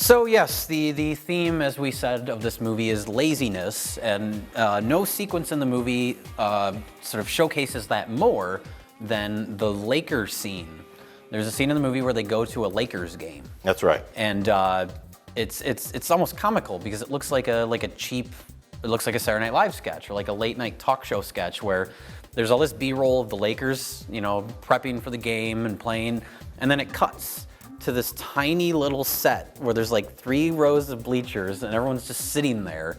So yes, the theme, as we said, of this movie is laziness, and no sequence in the movie sort of showcases that more than the Lakers scene. There's a scene in the movie where they go to a Lakers game. That's right. And it's almost comical because it looks like a cheap, it looks like a Saturday Night Live sketch or like a late night talk show sketch where there's all this B-roll of the Lakers, prepping for the game and playing, and then it cuts to this tiny little set where there's like 3 rows of bleachers and everyone's just sitting there.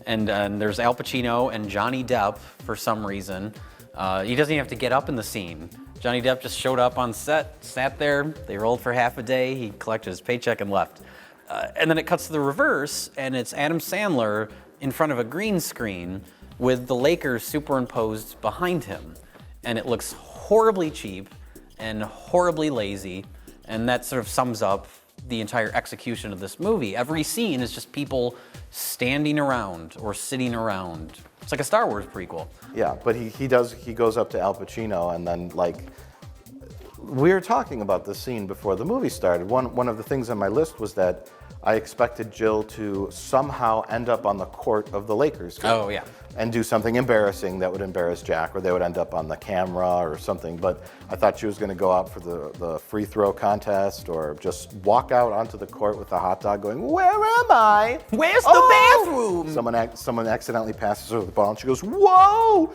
And there's Al Pacino and Johnny Depp for some reason. He doesn't even have to get up in the scene. Johnny Depp just showed up on set, sat there, they rolled for half a day, he collected his paycheck and left. And then it cuts to the reverse, and it's Adam Sandler in front of a green screen with the Lakers superimposed behind him. And it looks horribly cheap and horribly lazy. And that sort of sums up the entire execution of this movie. Every scene is just people standing around or sitting around. It's like a Star Wars prequel. Yeah, but he goes up to Al Pacino and then we were talking about this scene before the movie started. One of the things on my list was that I expected Jill to somehow end up on the court of the Lakers game. Oh, yeah. And do something embarrassing that would embarrass Jack, or they would end up on the camera or something. But I thought she was going to go out for the free throw contest or just walk out onto the court with a hot dog going, "Where am I? Where's the bathroom?" Someone accidentally passes her the ball and she goes, "Whoa!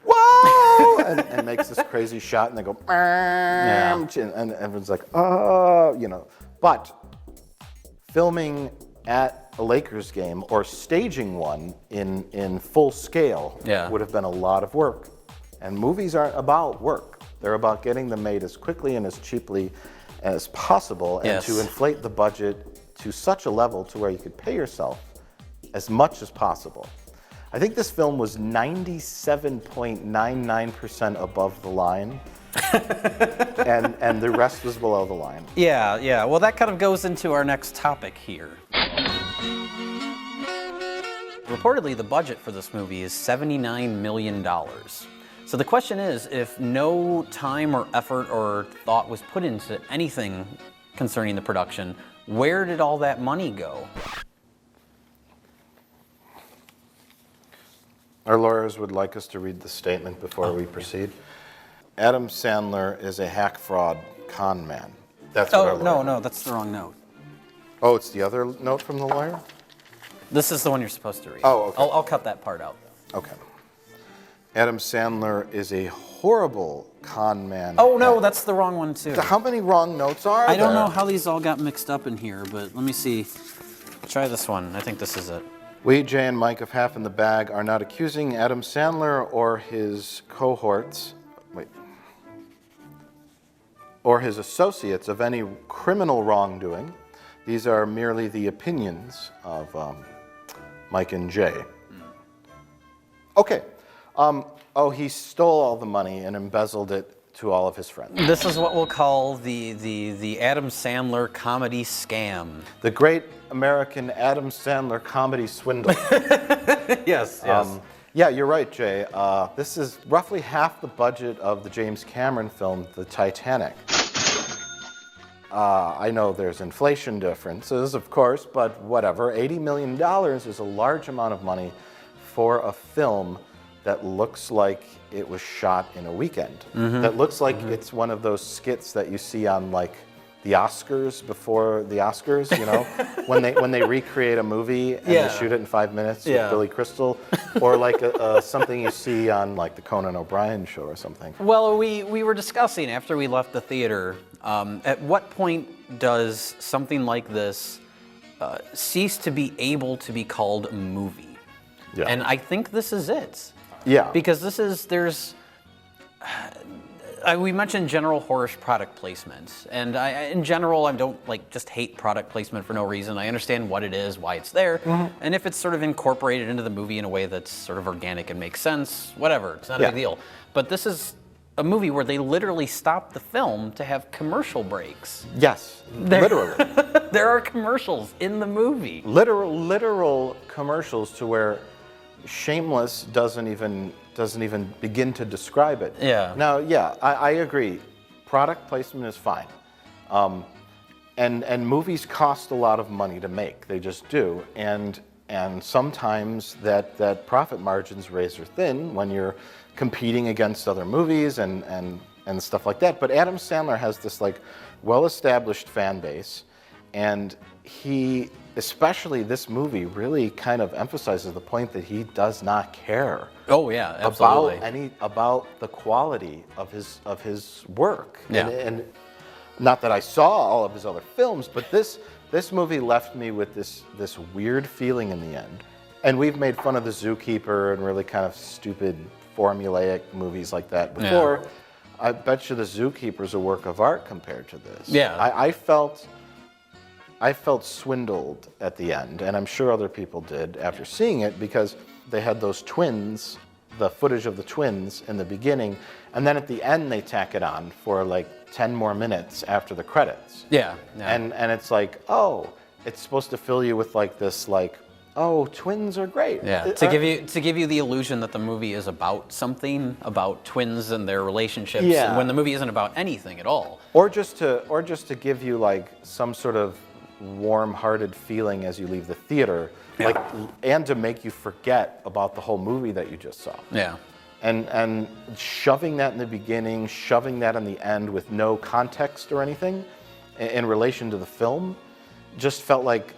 Whoa!" and makes this crazy shot, and they go, Yeah. and everyone's like, "Oh," But filming at a Lakers game or staging one in full scale would have been a lot of work. And movies aren't about work. They're about getting them made as quickly and as cheaply as possible, and to inflate the budget to such a level to where you could pay yourself as much as possible. I think this film was 97.99% above the line. and the rest was below the line. Yeah. Well, that kind of goes into our next topic here. Reportedly, the budget for this movie is $79 million. So the question is, if no time or effort or thought was put into anything concerning the production, where did all that money go? Our lawyers would like us to read the statement before we proceed. Adam Sandler is a hack fraud con man. That's what our lawyer... No, that's the wrong note. Oh, it's the other note from the lawyer? This is the one you're supposed to read. Oh, okay. I'll cut that part out. Okay. Adam Sandler is a horrible con man. Oh, no, that's the wrong one, too. How many wrong notes are there? I don't know how these all got mixed up in here, but let me see. Try this one. I think this is it. We, Jay and Mike of Half in the Bag, are not accusing Adam Sandler or his cohorts... or his associates of any criminal wrongdoing. These are merely the opinions of Mike and Jay. Okay. He stole all the money and embezzled it to all of his friends. This is what we'll call the Adam Sandler comedy scam. The great American Adam Sandler comedy swindle. Yes. Yeah, you're right, Jay. This is roughly half the budget of the James Cameron film, The Titanic. I know there's inflation differences, of course, but whatever. $80 million is a large amount of money for a film that looks like it was shot in a weekend. That looks like it's one of those skits that you see on the Oscars before the Oscars, when they recreate a movie and they shoot it in 5 minutes with Billy Crystal, or something you see on the Conan O'Brien show or something. Well, we were discussing after we left the theater, at what point does something like this cease to be able to be called a movie? Yeah. And I think this is it. Yeah. Because we mentioned general whorish product placement, and in general, I don't just hate product placement for no reason. I understand what it is, why it's there, and if it's sort of incorporated into the movie in a way that's sort of organic and makes sense, whatever, it's not a big deal. But this is a movie where they literally stopped the film to have commercial breaks. Yes, literally. There are commercials in the movie. Literal commercials to where Shameless doesn't even begin to describe it. Yeah. Now, I agree. Product placement is fine. And movies cost a lot of money to make. They just do. And sometimes that profit margin's razor thin when you're competing against other movies and stuff like that. But Adam Sandler has this like well-established fan base, and he, especially this movie, really kind of emphasizes the point that he does not care. Oh yeah, absolutely. About the quality of his work. Yeah. And not that I saw all of his other films, but this movie left me with this weird feeling in the end. And we've made fun of The Zookeeper and really kind of stupid formulaic movies like that before. Yeah. I bet you The Zookeeper's a work of art compared to this. Yeah. I felt swindled at the end, and I'm sure other people did after seeing it, because they had those twins, the footage of the twins in the beginning, and then at the end they tack it on for like 10 more minutes after the credits. Yeah. And it's like, oh, it's supposed to fill you with like this, like, oh, twins are great. Yeah, to give you the illusion that the movie is about something, about twins and their relationships, yeah. when the movie isn't about anything at all. Or just to give you like some sort of warm-hearted feeling as you leave the theater, yeah. like, and to make you forget about the whole movie that you just saw. Yeah. And shoving that in the beginning, shoving that in the end with no context or anything in relation to the film, just felt like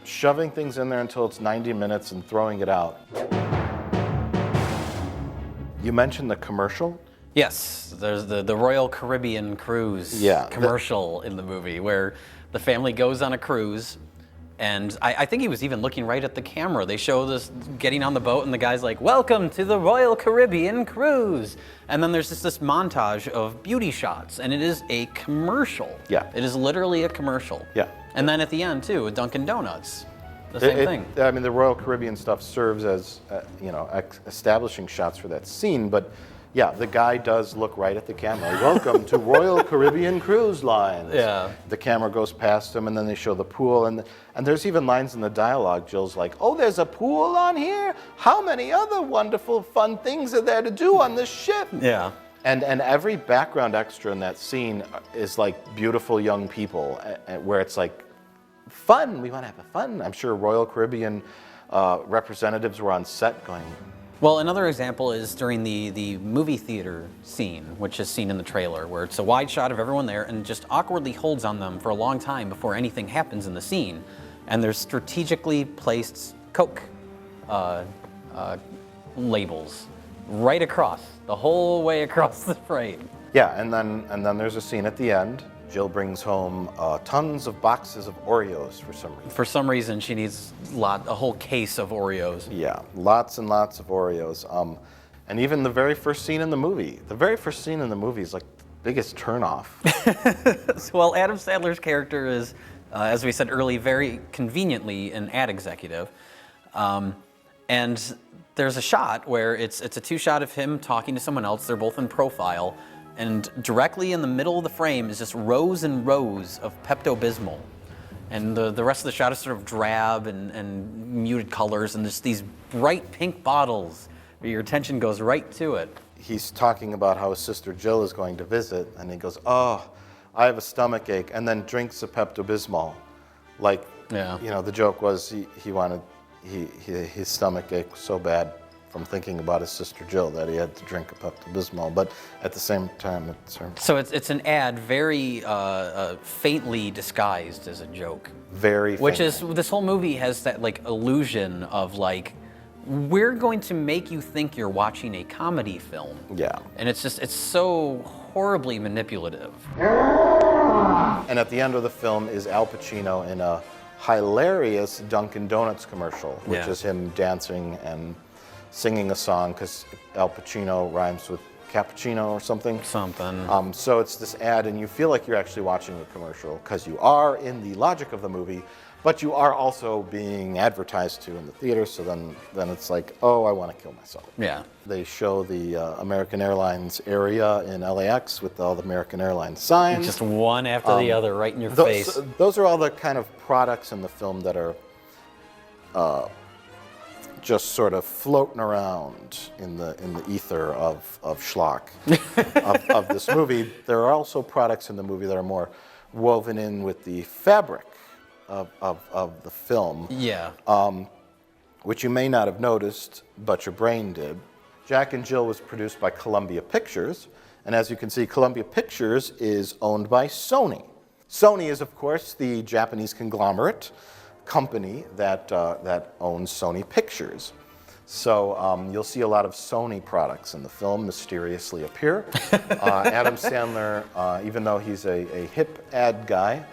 shoving things in there until it's 90 minutes and throwing it out. You mentioned the commercial. Yes, there's the Royal Caribbean cruise commercial in the movie where the family goes on a cruise. And I think he was even looking right at the camera. They show this getting on the boat, and the guy's like, "Welcome to the Royal Caribbean cruise." And then there's just this montage of beauty shots, and it is a commercial. Yeah. It is literally a commercial. Yeah. And then at the end, too, with Dunkin' Donuts, the same thing. I mean, the Royal Caribbean stuff serves as, establishing shots for that scene, but yeah, the guy does look right at the camera. Welcome to Royal Caribbean Cruise Lines. Yeah. The camera goes past him, and then they show the pool, and there's even lines in the dialogue. Jill's like, "Oh, there's a pool on here? How many other wonderful, fun things are there to do on this ship?" Yeah. And every background extra in that scene is like beautiful young people, where it's like fun. We want to have fun. I'm sure Royal Caribbean representatives were on set going. Well, another example is during the movie theater scene, which is seen in the trailer, where it's a wide shot of everyone there and just awkwardly holds on them for a long time before anything happens in the scene. And there's strategically placed Coke labels right across, the whole way across the frame. Yeah, and then there's a scene at the end. Jill brings home tons of boxes of Oreos for some reason. For some reason, she needs a whole case of Oreos. Yeah, lots and lots of Oreos. And even the very first scene in the movie. The very first scene in the movie is like the biggest turnoff. Well, Adam Sandler's character is, as we said earlier, very conveniently an ad executive. And there's a shot where it's a two-shot of him talking to someone else. They're both in profile. And directly in the middle of the frame is just rows and rows of Pepto-Bismol. And the rest of the shot is sort of drab and muted colors, and just these bright pink bottles where your attention goes right to it. He's talking about how his sister Jill is going to visit, and he goes, "Oh, I have a stomach ache," and then drinks a Pepto-Bismol. Like, the joke was he wanted, his stomach ache so bad from thinking about his sister Jill that he had to drink a Pepto-Bismol, but at the same time, So it's an ad very faintly disguised as a joke. Very faintly. Which is, this whole movie has that like illusion of like, we're going to make you think you're watching a comedy film. Yeah. And it's so horribly manipulative. And at the end of the film is Al Pacino in a hilarious Dunkin' Donuts commercial, which is him dancing and singing a song, because Al Pacino rhymes with cappuccino or something. So it's this ad, and you feel like you're actually watching a commercial, because you are in the logic of the movie, but you are also being advertised to in the theater, so then it's like, oh, I want to kill myself. Yeah. They show the American Airlines area in LAX with all the American Airlines signs. Just one after the other, right in your face. Those are all the kind of products in the film that are just sort of floating around in the ether of schlock of this movie. There are also products in the movie that are more woven in with the fabric of the film, Yeah. which you may not have noticed, but your brain did. Jack and Jill was produced by Columbia Pictures, and as you can see, Columbia Pictures is owned by Sony. Sony is, of course, the Japanese conglomerate company that owns Sony Pictures. So you'll see a lot of Sony products in the film mysteriously appear. Adam Sandler, even though he's a hip ad guy,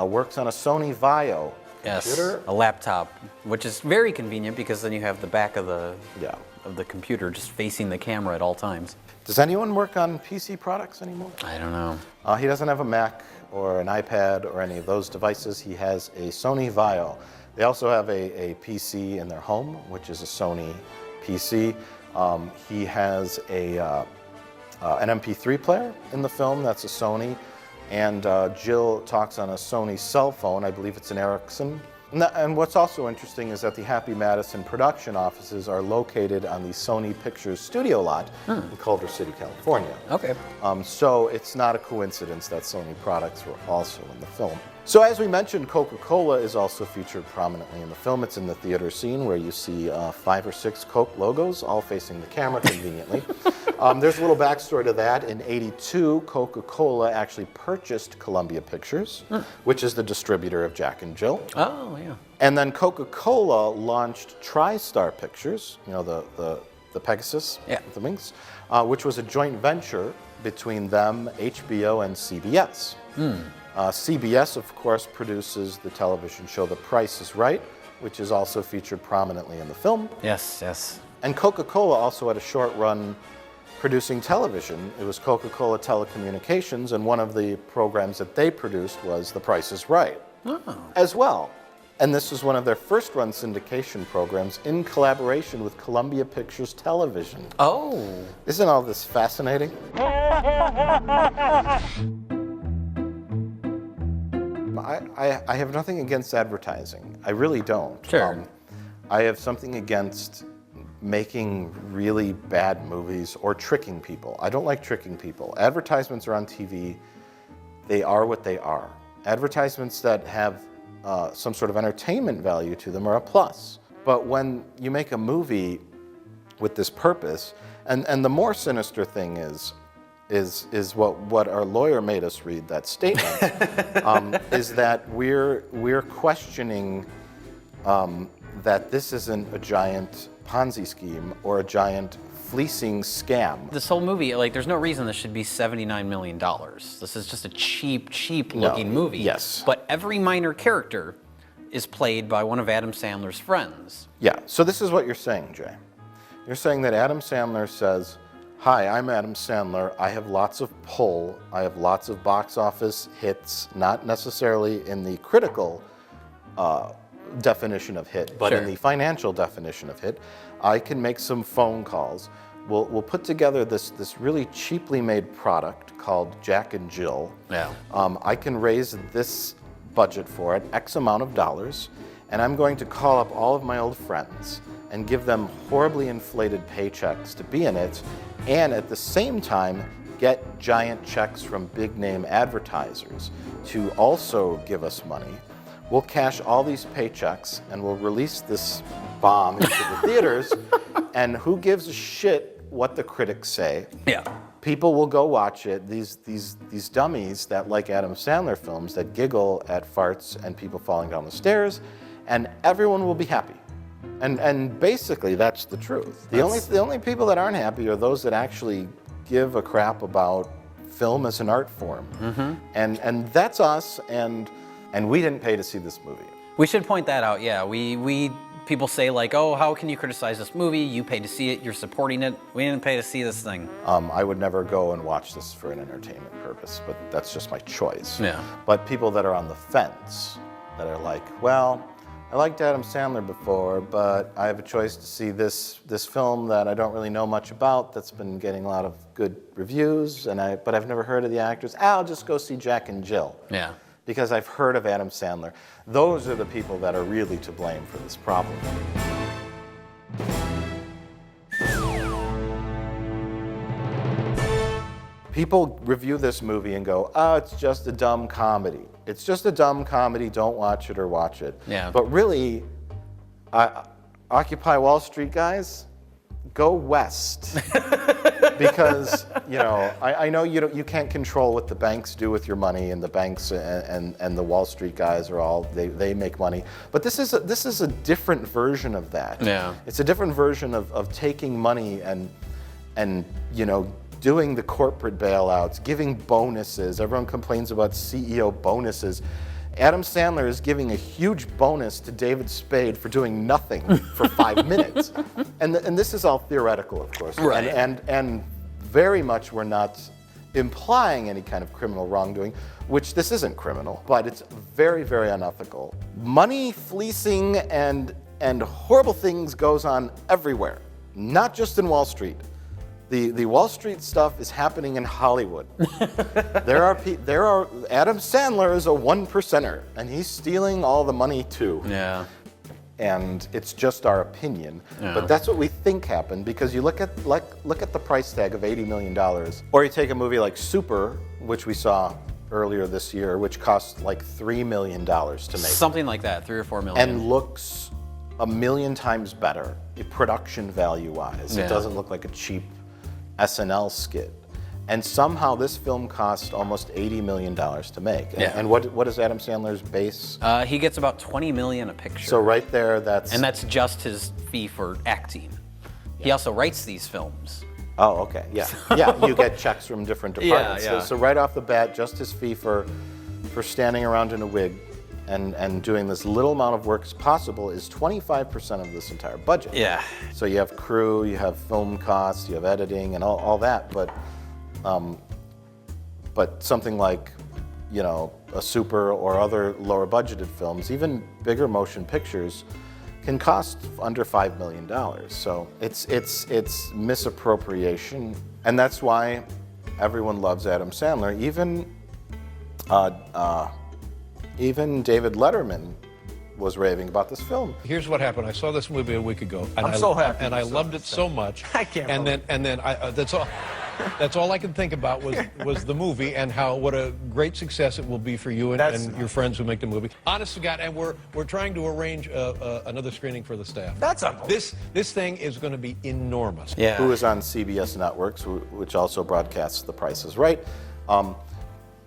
works on a Sony Vaio computer. Yes, a laptop, which is very convenient because then you have the back of the Yeah. of the computer just facing the camera at all times. Does anyone work on PC products anymore? I don't know. He doesn't have a Mac or an iPad or any of those devices. He has a Sony Vaio. They also have a PC in their home, which is a Sony PC. He has an MP3 player in the film, that's a Sony. And Jill talks on a Sony cell phone, I believe it's an Ericsson. And what's also interesting is that the Happy Madison production offices are located on the Sony Pictures studio lot in Culver City, California. Okay. So it's not a coincidence that Sony products were also in the film. So as we mentioned, Coca-Cola is also featured prominently in the film. It's in the theater scene where you see 5 or 6 Coke logos all facing the camera conveniently. There's a little backstory to that. In '82, Coca-Cola actually purchased Columbia Pictures, which is the distributor of Jack and Jill. Oh, yeah. And then Coca-Cola launched TriStar Pictures, you know, the Pegasus with the wings, which was a joint venture between them, HBO, and CBS. CBS, of course, produces the television show The Price is Right, which is also featured prominently in the film. Yes, yes. And Coca-Cola also had a short run producing television. It was Coca-Cola Telecommunications, and one of the programs that they produced was The Price is Right as well. And this was one of their first run syndication programs in collaboration with Columbia Pictures Television. Oh. Isn't all this fascinating? I have nothing against advertising. I really don't. Sure. I have something against making really bad movies or tricking people. I don't like tricking people. Advertisements are on TV. They are what they are. Advertisements that have some sort of entertainment value to them are a plus. But when you make a movie with this purpose, and the more sinister thing is what our lawyer made us read, that statement, is that we're questioning that this isn't a giant Ponzi scheme or a giant fleecing scam. This whole movie, like, there's no reason this should be $79 million. This is just a cheap looking movie. Yes. But every minor character is played by one of Adam Sandler's friends. Yeah, so this is what you're saying, Jay. You're saying that Adam Sandler says, "Hi, I'm Adam Sandler. I have lots of pull. I have lots of box office hits, not necessarily in the critical definition of hit, but in the financial definition of hit. I can make some phone calls. We'll put together this really cheaply made product called Jack and Jill. Yeah. I can raise this budget for it, X amount of dollars, and I'm going to call up all of my old friends and give them horribly inflated paychecks to be in it, and at the same time get giant checks from big name advertisers to also give us money. We'll cash all these paychecks and we'll release this bomb into the theaters, and who gives a shit what the critics say? Yeah. People will go watch it. These dummies that like Adam Sandler films that giggle at farts and people falling down the stairs, and everyone will be happy. And basically that's the truth. The only people that aren't happy are those that actually give a crap about film as an art form. And that's us, and we didn't pay to see this movie. We should point that out, yeah. People say, like, oh, how can you criticize this movie? You paid to see it, you're supporting it. We didn't pay to see this thing. I would never go and watch this for an entertainment purpose, but that's just my choice. Yeah. But people that are on the fence, that are like, well, I liked Adam Sandler before, but I have a choice to see this film that I don't really know much about, that's been getting a lot of good reviews, but I've never heard of the actors. I'll just go see Jack and Jill. Yeah. Because I've heard of Adam Sandler. Those are the people that are really to blame for this problem. People review this movie and go, oh, it's just a dumb comedy. It's just a dumb comedy, don't watch it or watch it. Yeah. But really, Occupy Wall Street guys, go west. Because, you know, I know you can't control what the banks do with your money, and the banks and the Wall Street guys are all, they make money. But this is a different version of that. Yeah. It's a different version of taking money and you know, doing the corporate bailouts, giving bonuses. Everyone complains about CEO bonuses. Adam Sandler is giving a huge bonus to David Spade for doing nothing for 5 minutes. And this is all theoretical, of course. Right. And very much we're not implying any kind of criminal wrongdoing, which this isn't criminal, but it's very, very unethical. Money fleecing and horrible things goes on everywhere, not just in Wall Street. The Wall Street stuff is happening in Hollywood. There are Adam Sandler is a 1%er, and he's stealing all the money too. Yeah. And it's just our opinion, Yeah. but that's what we think happened, because you look at the price tag of $80 million, or you take a movie like Super, which we saw earlier this year, which cost like $3 million to make, Something like that, 3 or 4 million. and looks a million times better, production value-wise. Yeah. It doesn't look like a cheap SNL skit. And somehow this film cost almost $80 million to make. Yeah. And what is Adam Sandler's base? He gets about 20 million a picture. So right there, that's... And that's just his fee for acting. He also writes these films. Oh, okay, yeah. Yeah, you get checks from different departments. Yeah. So right off the bat, just his fee for standing around in a wig and doing this little amount of work as possible is 25% of this entire budget. Yeah. So you have crew, you have film costs, you have editing, and all that. But something like, you know, a Super or other lower budgeted films, even bigger motion pictures, can cost under $5 million. So it's misappropriation, and that's why everyone loves Adam Sandler. Even David Letterman was raving about this film. Here's what happened. I saw this movie a week ago, and I'm so happy and you I saw loved this it so much. I can't And believe then that's all. That's all I can think about was the movie and what a great success it will be for you and your friends who make the movie. Honest to God, and we're trying to arrange another scrrading for the staff. That's unbelievable. This thing is going to be enormous. Yeah. Who is on CBS Networks, which also broadcasts The Price is Right.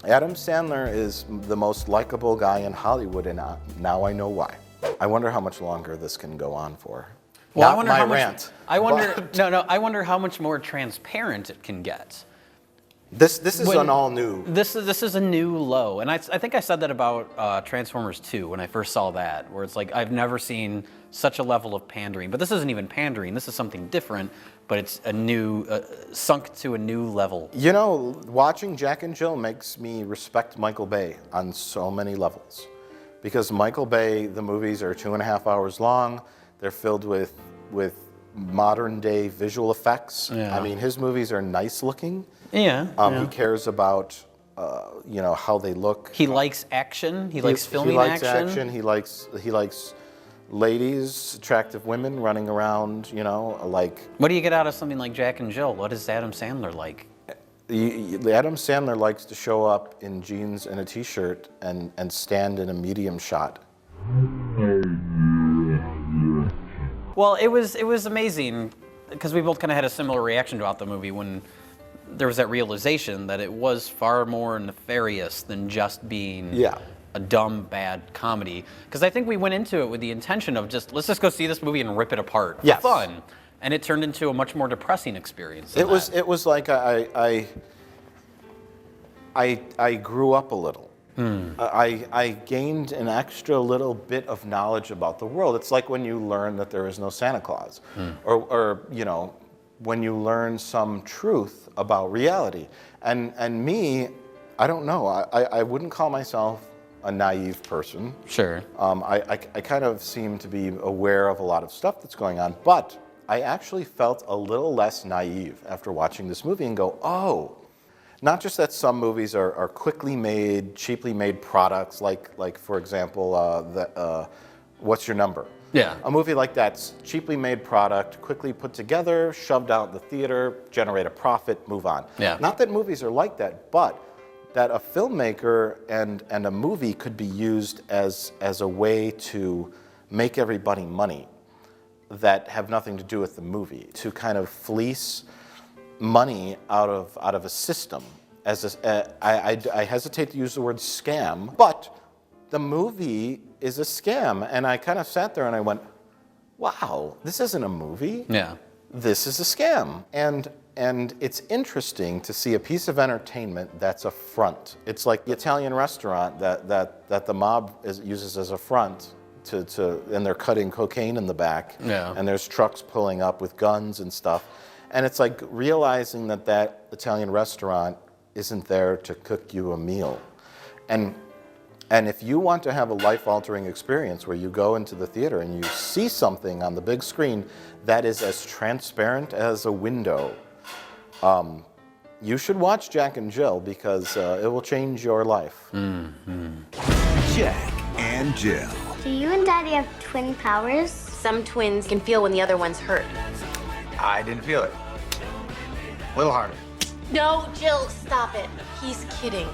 Adam Sandler is the most likable guy in Hollywood, and now I know why. I wonder how much longer this can go on for. Well, Not I wonder my how much. rant. I wonder. No. I wonder how much more transparent it can get. This is When- an all new. This is a new low, and I think I said that about Transformers 2 when I first saw that, where it's like I've never seen such a level of pandering. But this isn't even pandering. This is something different, but it's a new sunk to a new level. You know, watching Jack and Jill makes me respect Michael Bay on so many levels, because Michael Bay, the movies are 2.5 hours long. They're filled with modern day visual effects. Yeah. I mean, his movies are nice looking. Yeah. He cares about, you know, how they look. He likes action. He likes filming He likes action. He likes ladies, attractive women running around. You know, like What do you get out of something like Jack and Jill? What is Adam Sandler like? Adam Sandler likes to show up in jeans and a t-shirt and stand in a medium shot. Well, it was amazing because we both kind of had a similar reaction throughout the movie when there was that realization that it was far more nefarious than just being a dumb, bad comedy. Because I think we went into it with the intention of let's just go see this movie and rip it apart for Yes. fun, and it turned into a much more depressing experience. It was like I grew up a little. I gained an extra little bit of knowledge about the world. It's like when you learn that there is no Santa Claus, or you know, when you learn some truth about reality. And me, I don't know. I wouldn't call myself a naive person. Sure. I kind of seem to be aware of a lot of stuff that's going on, but I actually felt a little less naive after watching this movie and go, oh. Not just that some movies are quickly made, cheaply made products, like for example, What's Your Number? Yeah. A movie like that's cheaply made product, quickly put together, shoved out in the theater, generate a profit, move on. Yeah. Not that movies are like that, but that a filmmaker and a movie could be used as a way to make everybody money that have nothing to do with the movie, to kind of fleece money out of a system. I hesitate to use the word scam, but the movie is a scam. And I kind of sat there and I went, wow, this isn't a movie. Yeah. This is a scam. And it's interesting to see a piece of entertainment that's a front. It's like the Italian restaurant that the mob uses as a front and they're cutting cocaine in the back. Yeah. And there's trucks pulling up with guns and stuff. And it's like realizing that Italian restaurant isn't there to cook you a meal. And if you want to have a life-altering experience where you go into the theater and you see something on the big screen that is as transparent as a window, you should watch Jack and Jill because it will change your life. Jack and Jill. Do you and Daddy have twin powers? Some twins can feel when the other one's hurt. I didn't feel it. A little harder. No, Jill, stop it. He's kidding.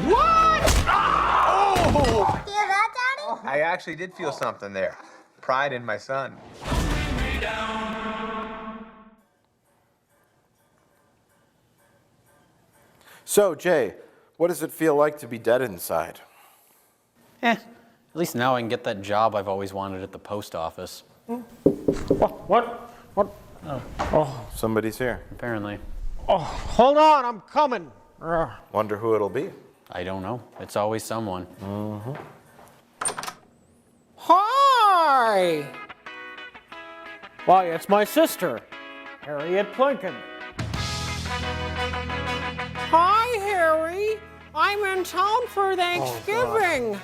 What? Oh! Hear that, Daddy? I actually did feel something there. Pride in my son. So, Jay, what does it feel like to be dead inside? At least now I can get that job I've always wanted at the post office. What? Somebody's here. Apparently. Oh, hold on, I'm coming. Wonder who it'll be. I don't know. It's always someone. Hi! Why, it's my sister, Harriet Plinkin. Hi, Harry. I'm in town for Thanksgiving.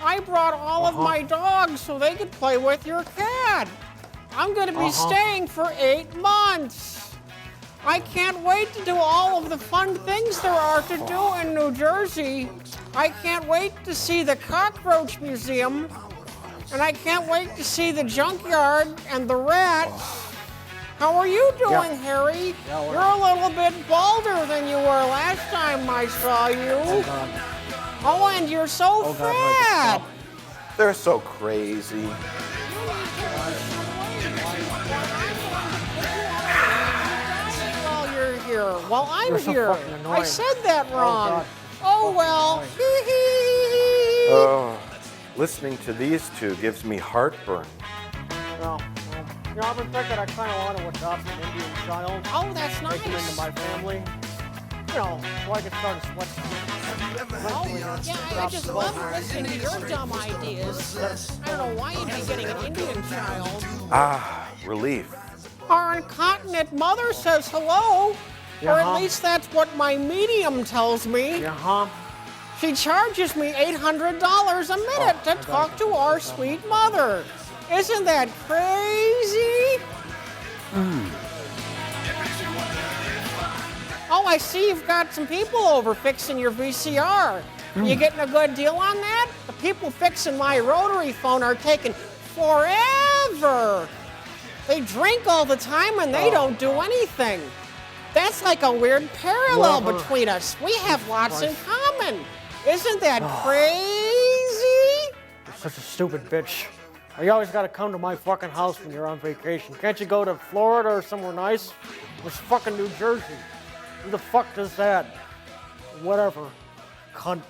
I brought all of my dogs so they could play with your cat. I'm going to be staying for 8 months. I can't wait to do all of the fun things there are to do in New Jersey. I can't wait to see the Cockroach Museum. And I can't wait to see the junkyard and the rats. How are you doing, Harry? You're a little bit balder than you were last time I saw you. Oh, and you're so fat. They're so crazy. While you're here, while I'm here, I said that wrong. Oh well. Oh, listening to these two gives me heartburn. Well, you know, I've been thinking I kind of want to adopt an Indian child. Oh, that's nice. Take him into my family. You know, so I can start a sweat shop. Oh, yeah, I just love listening to your dumb ideas. I don't know why you'd be getting an Indian child. Ah, relief. Our incontinent mother says hello. Or at least that's what my medium tells me. She charges me $800 a minute to talk to our sweet mother. Isn't that crazy? Oh, I see you've got some people over fixing your VCR. You getting a good deal on that? The people fixing my rotary phone are taking forever. They drink all the time and they don't do anything. That's like a weird parallel between us. We have lots in common. Isn't that crazy? You're such a stupid bitch. You always gotta come to my fucking house when you're on vacation. Can't you go to Florida or somewhere nice? It's fucking New Jersey. Who the fuck does that? Whatever. Cunt.